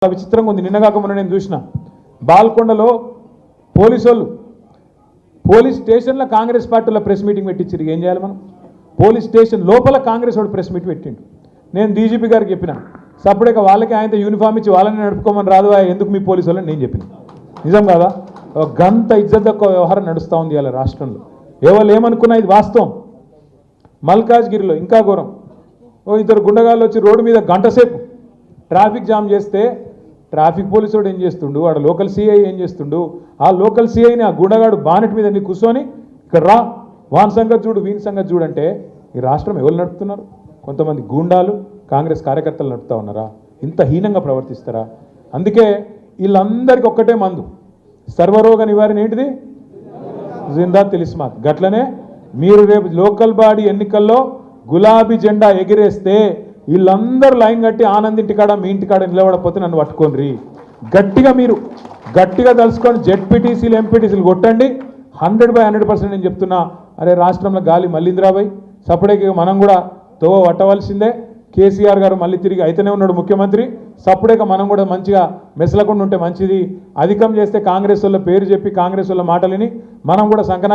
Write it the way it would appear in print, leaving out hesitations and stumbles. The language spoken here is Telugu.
విచిత్రంగా ఉంది. నిన్నగాక మొన్న నేను చూసిన బాల్కొండలో పోలీస్ స్టేషన్లో కాంగ్రెస్ పార్టీలో ప్రెస్ మీటింగ్ పెట్టించారు. ఏం చేయాలి మనం? పోలీస్ స్టేషన్ లోపల కాంగ్రెస్ వాడు ప్రెస్ మీట్ పెట్టిండు. నేను డీజీపీ గారికి చెప్పిన, సపరేట్గా వాళ్ళకి ఆయనతో యూనిఫామ్ ఇచ్చి వాళ్ళని నడుపుకోమని రాదు, ఎందుకు మీ పోలీసు వాళ్ళని నేను చెప్పిన. నిజం కాదా? గంత ఇజ్జత్ తక్కువ వ్యవహారం నడుస్తూ ఉంది ఇలా రాష్ట్రంలో. ఎవరు ఏమనుకున్నా ఇది వాస్తవం. మల్కాజ్గిరిలో ఇంకా ఘోరం. ఇద్దరు గుండగాళ్ళు వచ్చి రోడ్డు మీద గంట సేపు ట్రాఫిక్ జామ్ చేస్తే ట్రాఫిక్ పోలీసు వాడు ఏం చేస్తుండు, వాడు లోకల్ సిఐ ఏం చేస్తుండు, ఆ లోకల్ సిఐని ఆ గుండగాడు బానెట్ మీద నీ కూర్చొని ఇక్కడ రా, వాన్ సంగతి చూడు, వీని సంగతి చూడంటే ఈ రాష్ట్రం ఎవరు నడుపుతున్నారు? కొంతమంది గూండాలు కాంగ్రెస్ కార్యకర్తలు నడుపుతా ఉన్నారా? ఇంత హీనంగా ప్రవర్తిస్తారా? అందుకే వీళ్ళందరికీ ఒక్కటే మందు, సర్వరోగ నివారణ ఏంటిది? జిందా తిలిస్మాత్. గట్లనే మీరు రేపు లోకల్ బాడీ ఎన్నికల్లో గులాబీ జెండా ఎగిరేస్తే వీళ్ళందరూ లైన్ కట్టి ఆనంద్ ఇంటికాడ మీ ఇంటికాడ నిలబడకపోతే నన్ను పట్టుకోండి. మీరు గట్టిగా తలుసుకొని జెడ్పీటీసీలు ఎంపీటీసీలు కొట్టండి. 100% నేను చెప్తున్నా. అరే రాష్ట్రంలో గాలి మళ్ళీందిరాబాయ్, సపరేట్గా మనం కూడా తోవ పట్టవలసిందే. కేసీఆర్ గారు మళ్ళీ తిరిగి అయితేనే ఉన్నాడు ముఖ్యమంత్రి. సపరేట్గా మనం కూడా మంచిగా మెసలకుండా ఉంటే మంచిది. అధికం చేస్తే కాంగ్రెస్ వాళ్ళ పేరు చెప్పి కాంగ్రెస్ వాళ్ళ మాటలని మనం కూడా సంకనా